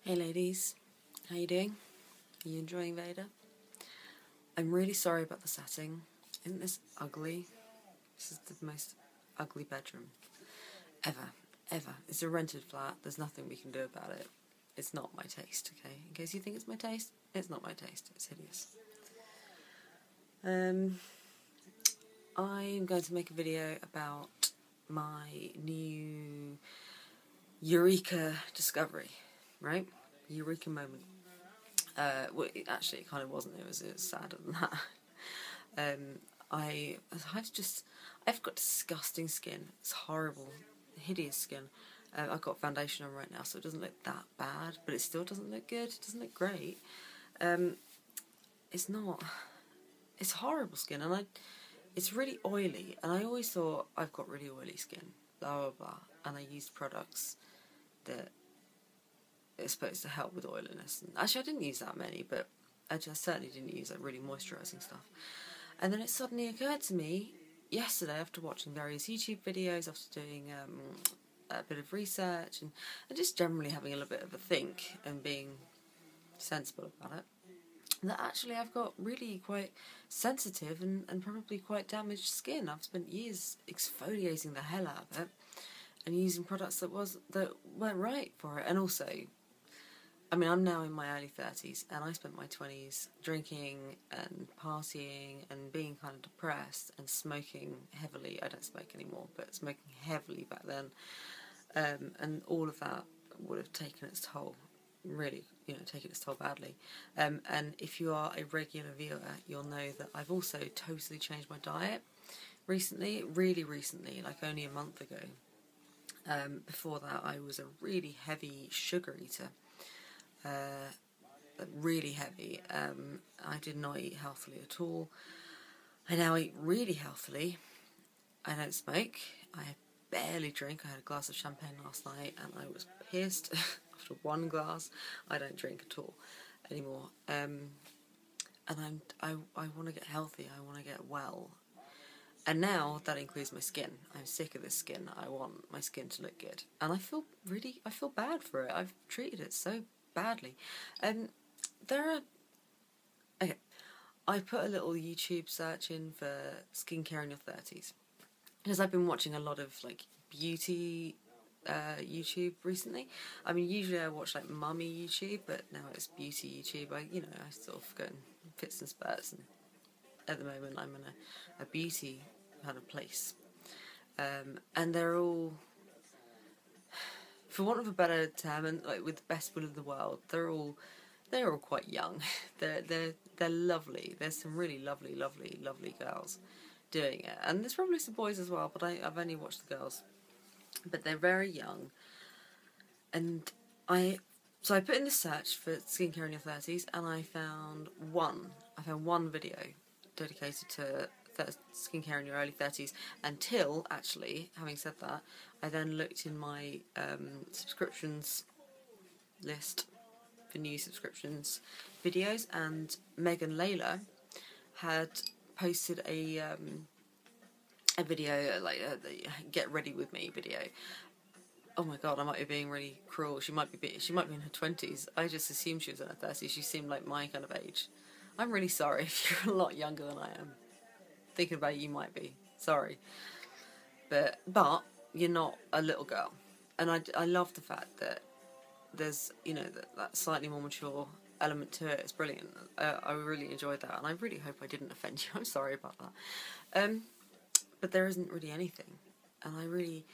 Hey ladies, how you doing? Are you enjoying VEDA? I'm really sorry about the setting. Isn't this ugly? This is the most ugly bedroom ever. It's a rented flat, there's nothing we can do about it. It's not my taste, okay? In case you think it's my taste, it's not my taste, it's hideous. I'm going to make a video about my new Eureka discovery, right? Eureka moment. Well, actually, it kind of wasn't. It was sadder than that. I've got disgusting skin. It's horrible, hideous skin. I've got foundation on right now, so it doesn't look that bad, but it still doesn't look good. It doesn't look great. It's not. It's horrible skin, and it's really oily. And I always thought I've got really oily skin. Blah blah blah. And I used products that it's supposed to help with oiliness. And actually, I didn't use that many, but I certainly didn't use like really moisturising stuff. And then it suddenly occurred to me yesterday, after watching various YouTube videos, after doing a bit of research, and just generally having a little bit of a think and being sensible about it, that actually I've got really quite sensitive and probably quite damaged skin. I've spent years exfoliating the hell out of it and using products that weren't right for it. And also, I mean, I'm now in my early 30s, and I spent my 20s drinking and partying and being kind of depressed and smoking heavily. I don't smoke anymore, but smoking heavily back then. And all of that would have taken its toll, really, taken its toll badly. And if you are a regular viewer, you'll know that I've also totally changed my diet recently, really recently, like only a month ago. Before that, I was a really heavy sugar eater. Really heavy. I did not eat healthily at all. I now eat really healthily. I don't smoke. I barely drink. I had a glass of champagne last night and I was pissed after one glass. I don't drink at all anymore. And I want to get healthy. I want to get well. And now that includes my skin. I'm sick of this skin. I want my skin to look good. And I feel bad for it. I've treated it so badly. I put a little YouTube search in for skincare in your 30s. Because I've been watching a lot of like beauty YouTube recently. I mean, usually I watch like mummy YouTube, but now it's beauty YouTube. I sort of go in fits and spurts, and at the moment I'm in a beauty kind of place. And they're all, for want of a better term, and like with the best will in the world, they're all quite young. They're lovely. There's some really lovely girls doing it, and there's probably some boys as well, but I've only watched the girls. But they're very young, and so I put in the search for skincare in your 30s, and I found one video dedicated to skincare in your early 30s, until, actually, having said that, I then looked in my subscriptions list for new subscriptions videos, and Meg and Layla had posted a video, like a get ready with me video. Oh my god, I might be being really cruel. She might be in her 20s. I just assumed she was in her 30s. She seemed like my kind of age. I'm really sorry if you're a lot younger than I am. Thinking about it, you might be. Sorry. But you're not a little girl. And I love the fact that there's, that slightly more mature element to it. It's brilliant. I really enjoyed that, and I really hope I didn't offend you. I'm sorry about that. But there isn't really anything. And I really,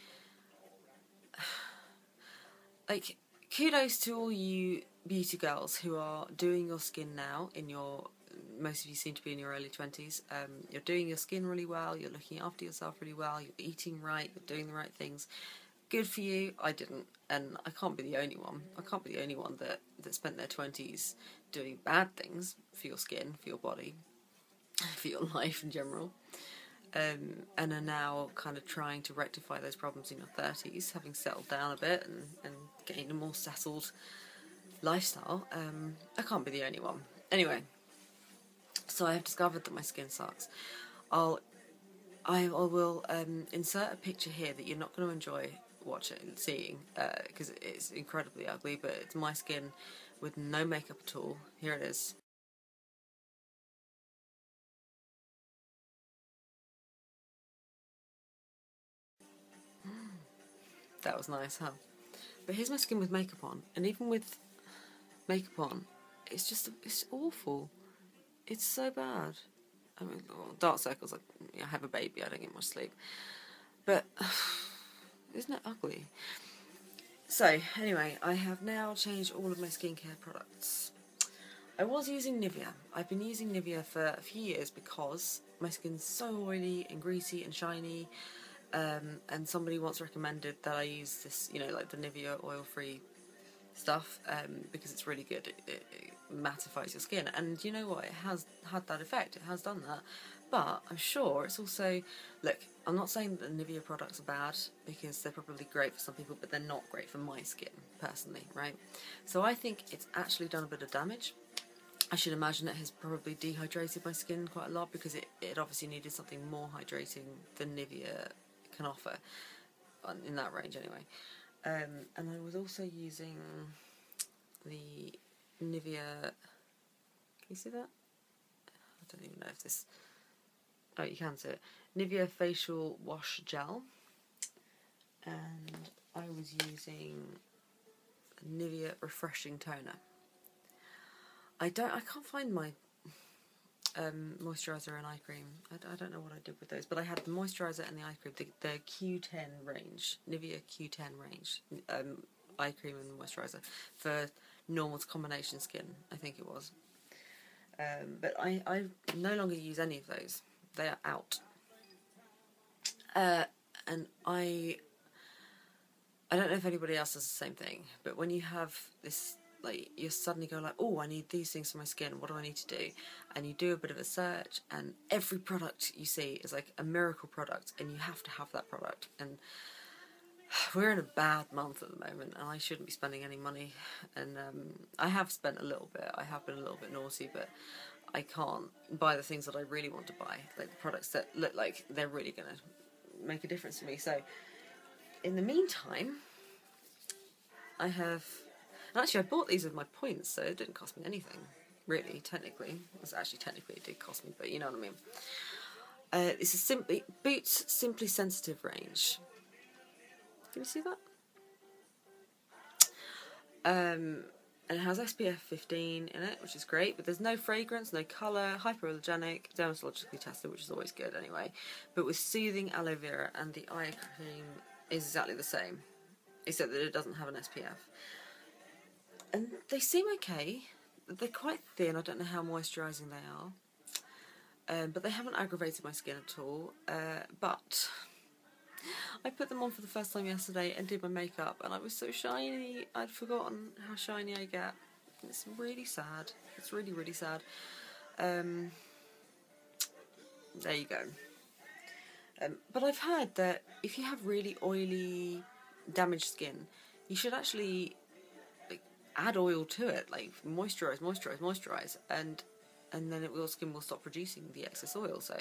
like, kudos to all you beauty girls who are doing your skin now most of you seem to be in your early 20s. You're doing your skin really well, you're looking after yourself really well, you're eating right, you're doing the right things. Good for you. I didn't, and I can't be the only one. I can't be the only one that spent their 20s doing bad things for your skin, for your body, for your life in general. And are now kind of trying to rectify those problems in your 30s, having settled down a bit and getting a more settled lifestyle. I can't be the only one. Anyway, so I have discovered that my skin sucks. I will insert a picture here that you're not going to enjoy, seeing, because it's incredibly ugly, but it's my skin with no makeup at all. Here it is. That was nice, huh? But here's my skin with makeup on, and even with makeup on, it's awful. It's so bad. I mean, dark circles, I have a baby, I don't get much sleep. But, isn't it ugly? So, anyway, I have now changed all of my skincare products. I was using Nivea. I've been using Nivea for a few years because my skin's so oily and greasy and shiny, and somebody once recommended that I use this, like the Nivea oil-free stuff, because it's really good. It mattifies your skin, and you know what? It has had that effect. It has done that. But I'm sure it's also, look, I'm not saying that the Nivea products are bad, because they're probably great for some people, but they're not great for my skin, personally, right? So I think it's actually done a bit of damage. I should imagine it has probably dehydrated my skin quite a lot, because it obviously needed something more hydrating than Nivea can offer, in that range anyway. And I was also using the Nivea, can you see that? I don't even know if this, oh, you can see it. Nivea Facial Wash Gel, and I was using Nivea Refreshing Toner. I can't find my moisturiser and eye cream. I don't know what I did with those, but I had the moisturiser and the eye cream, the Q10 range, Nivea Q10 range, eye cream and moisturiser for normal to combination skin, I think it was. But I no longer use any of those. They are out. And I don't know if anybody else does the same thing, but when you have this, like, you suddenly go like, oh, I need these things for my skin, what do I need to do? And you do a bit of a search, and every product you see is like a miracle product, and you have to have that product. And we're in a bad month at the moment, and I shouldn't be spending any money. And I have spent a little bit, I have been a little bit naughty, but I can't buy the things that I really want to buy, like the products that look like they're really going to make a difference to me. So in the meantime, I have, and actually I bought these with my points, so it didn't cost me anything, really, technically. It did cost me, but you know what I mean. This is Boots Simply Sensitive range. Can you see that? And it has SPF 15 in it, which is great, but there's no fragrance, no colour, hypoallergenic, dermatologically tested, which is always good anyway. But with soothing aloe vera, and the eye cream is exactly the same, except that it doesn't have an SPF. And they seem okay. They're quite thin, I don't know how moisturising they are. But they haven't aggravated my skin at all. But I put them on for the first time yesterday and did my makeup, and I was so shiny. I'd forgotten how shiny I get. It's really sad. It's really, really sad. There you go. But I've heard that if you have really oily, damaged skin, you should actually add oil to it, like moisturise, and then your skin will stop producing the excess oil. So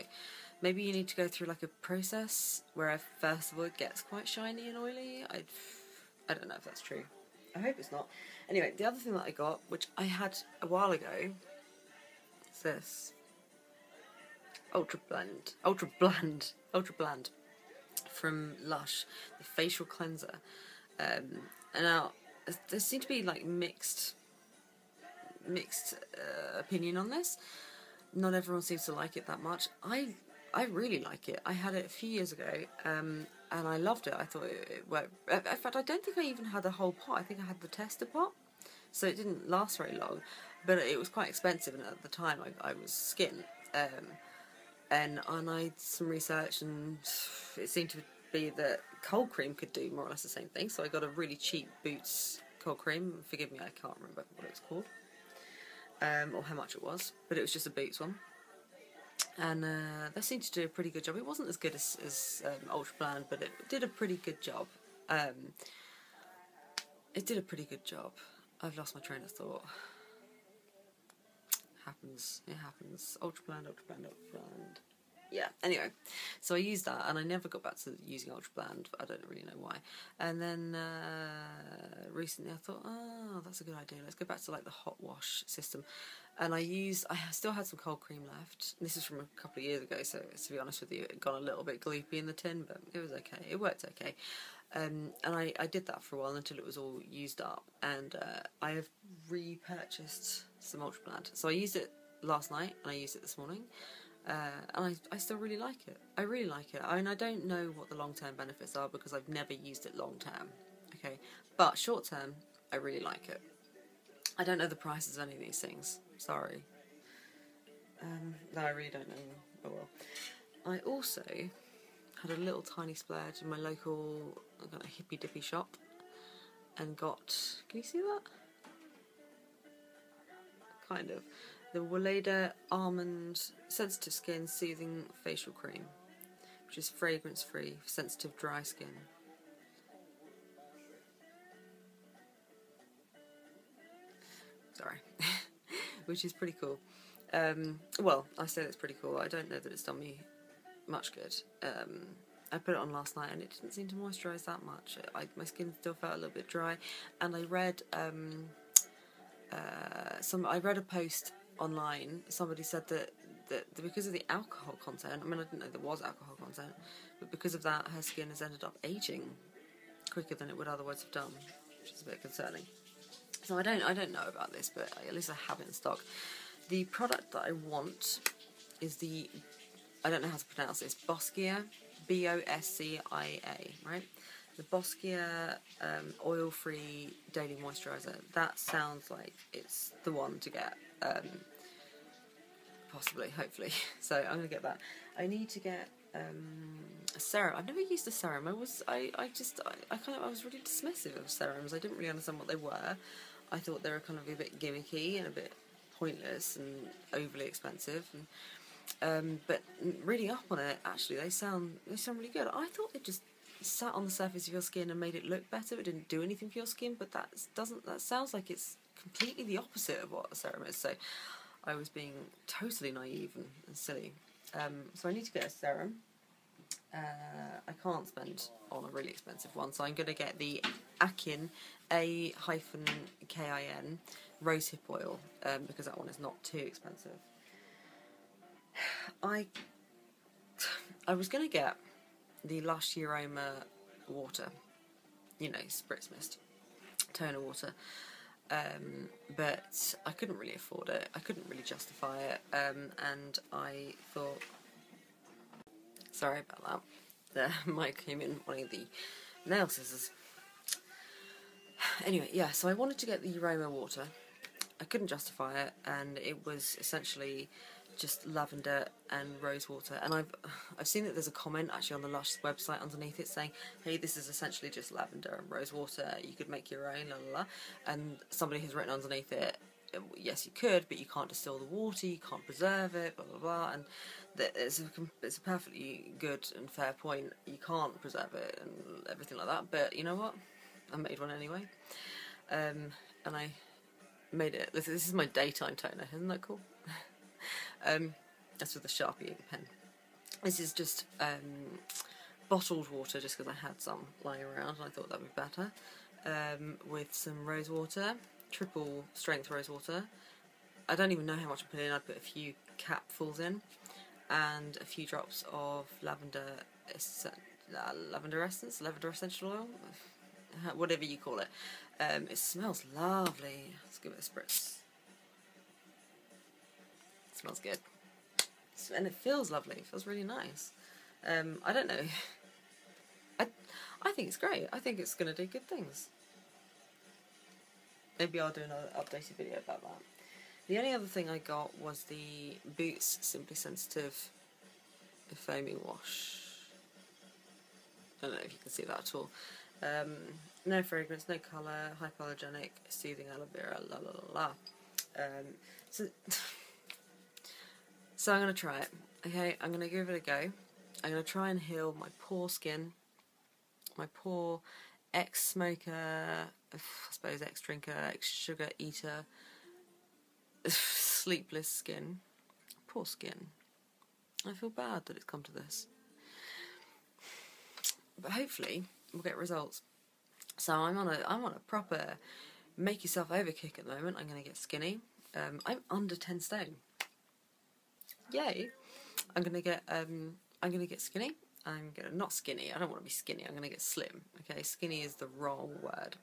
maybe you need to go through like a process where first of all it gets quite shiny and oily. I don't know if that's true. I hope it's not. Anyway, the other thing that I got, which I had a while ago, is this Ultrabland from Lush, the facial cleanser. And now there seem to be like mixed opinion on this. Not everyone seems to like it that much. I really like it. I had it a few years ago, and I loved it. I thought it worked. In fact, I don't think I even had a whole pot. I think I had the tester pot, so it didn't last very long. But it was quite expensive, and at the time I was skint. And I did some research, and it seemed to be that cold cream could do more or less the same thing. So I got a really cheap Boots cold cream. Forgive me, I can't remember what it was called, or how much it was, but it was just a Boots one. And they seemed to do a pretty good job. It wasn't as good as Ultrabland, but it did a pretty good job. It did a pretty good job. I've lost my train of thought. It happens. Ultrabland. yeah, anyway, so I used that and I never got back to using Ultrabland. I don't really know why. And then recently I thought, oh, that's a good idea. Let's go back to like the hot wash system. And I still had some cold cream left. This is from a couple of years ago, so to be honest with you, it got a little bit gloopy in the tin, but it was okay. It worked okay. And I did that for a while until it was all used up. And I have repurchased some Ultrabland. So I used it last night and I used it this morning. And I still really like it. I really like it. I mean, I don't know what the long-term benefits are because I've never used it long-term, okay? But short-term, I really like it. I don't know the prices of any of these things. Sorry. No, I really don't know. Oh well. I also had a little tiny splurge in my local kind of hippy-dippy shop and got... Can you see that? Kind of. The Weleda Almond Sensitive Skin Soothing Facial Cream, which is fragrance-free for sensitive dry skin. Sorry. Which is pretty cool. Well, I say it's pretty cool. I don't know that it's done me much good. I put it on last night and it didn't seem to moisturise that much. My skin still felt a little bit dry. And I read I read a post online. Somebody said that because of the alcohol content, I mean, I didn't know there was alcohol content, but because of that, her skin has ended up aging quicker than it would otherwise have done, which is a bit concerning. So I don't know about this, but at least I have it in stock. The product that I want is I don't know how to pronounce this, Boscia, Boscia, right? The Boscia oil-free daily moisturiser. That sounds like it's the one to get, possibly, hopefully. So I'm going to get that. I need to get a serum. I've never used a serum. I was really dismissive of serums. I didn't really understand what they were. I thought they were kind of a bit gimmicky and a bit pointless and overly expensive. But reading up on it, actually, they sound really good. I thought they just sat on the surface of your skin and made it look better. It didn't do anything for your skin, but that sounds like it's completely the opposite of what a serum is. So I was being totally naive and silly. So I need to get a serum. I can't spend on a really expensive one, so I'm going to get the Akin, A-Kin, rosehip oil, because that one is not too expensive. I was going to get the Lush Aroma water, spritz mist, toner water, but I couldn't really afford it. I couldn't really justify it, and I thought, sorry about that, the mic came in wanting the nail scissors. Anyway, yeah, so I wanted to get the Aroma water. I couldn't justify it, and it was essentially just lavender and rose water. And I've seen that there's a comment actually on the Lush website underneath it saying, hey, this is essentially just lavender and rose water, you could make your own, la la la. And somebody has written underneath it, yes you could, but you can't distill the water, you can't preserve it, blah blah blah. And it's a perfectly good and fair point. You can't preserve it and everything like that, but you know what, I made one anyway. And I made it, this is my daytime toner, isn't that cool? That's with a Sharpie ink pen. This is just bottled water, just because I had some lying around and I thought that would be better, with some rose water, triple strength rose water. I don't even know how much I put in. I put a few capfuls in and a few drops of lavender essence, lavender essential oil, whatever you call it. It smells lovely. Let's give it a spritz. It smells good. And it feels lovely. It feels really nice. I don't know. I think it's great. I think it's going to do good things. Maybe I'll do another updated video about that. The only other thing I got was the Boots Simply Sensitive Foaming Wash. I don't know if you can see that at all. No fragrance, no colour, hypoallergenic, soothing aloe vera, la la la la. So I'm going to try it. Okay, I'm going to give it a go. I'm going to try and heal my poor skin, my poor ex-smoker, I suppose ex-drinker, ex-sugar eater, sleepless skin. Poor skin. I feel bad that it's come to this. But hopefully we'll get results. So I'm on a proper make yourself over kick at the moment. I'm going to get skinny. I'm under 10 stone. Yay! I'm gonna get skinny. Not skinny. I don't want to be skinny. I'm gonna get slim. Okay, skinny is the wrong word.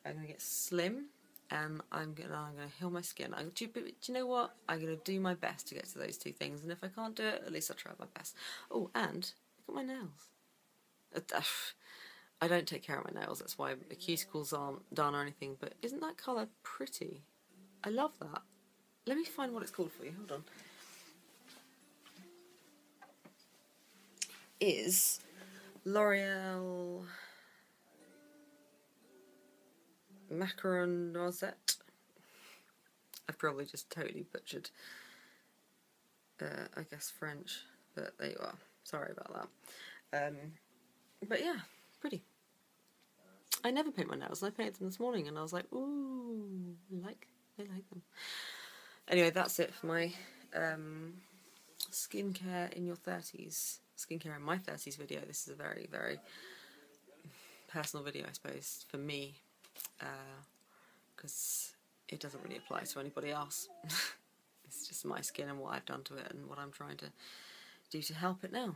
I'm gonna get slim, and I'm gonna heal my skin. Do you know what? I'm gonna do my best to get to those two things. And if I can't do it, at least I'll try my best. Oh, and look at my nails. I don't take care of my nails. That's why the cuticles aren't done or anything. But isn't that colour pretty? I love that. Let me find what it's called for you. Hold on. Is L'Oreal Macaron Noisette. I've probably just totally butchered, I guess, French, but there you are. Sorry about that. But yeah, pretty. I never paint my nails, and I painted them this morning, and I was like, ooh, they like them. Anyway, that's it for my skincare in your 30s. Skincare in my 30s video. This is a very, very personal video, I suppose, for me, because it doesn't really apply to anybody else. It's just my skin and what I've done to it and what I'm trying to do to help it now.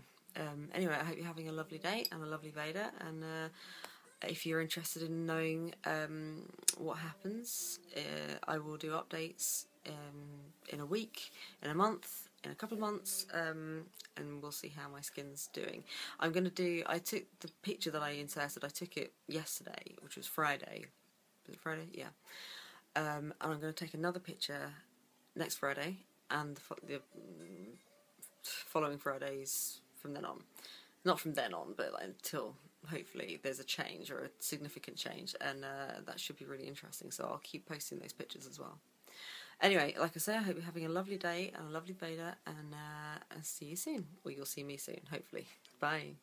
Anyway, I hope you're having a lovely day and a lovely VEDA, and if you're interested in knowing what happens, I will do updates in a week, in a month, in a couple of months, and we'll see how my skin's doing. I took the picture that I inserted, I took it yesterday, which was Friday. Was it Friday? Yeah. And I'm going to take another picture next Friday, and the following Fridays from then on. Not from then on, but like, until hopefully there's a change, or a significant change, and that should be really interesting, so I'll keep posting those pictures as well. Anyway, like I say, I hope you're having a lovely day and a lovely VEDA, and see you soon. Or you'll see me soon, hopefully. Bye.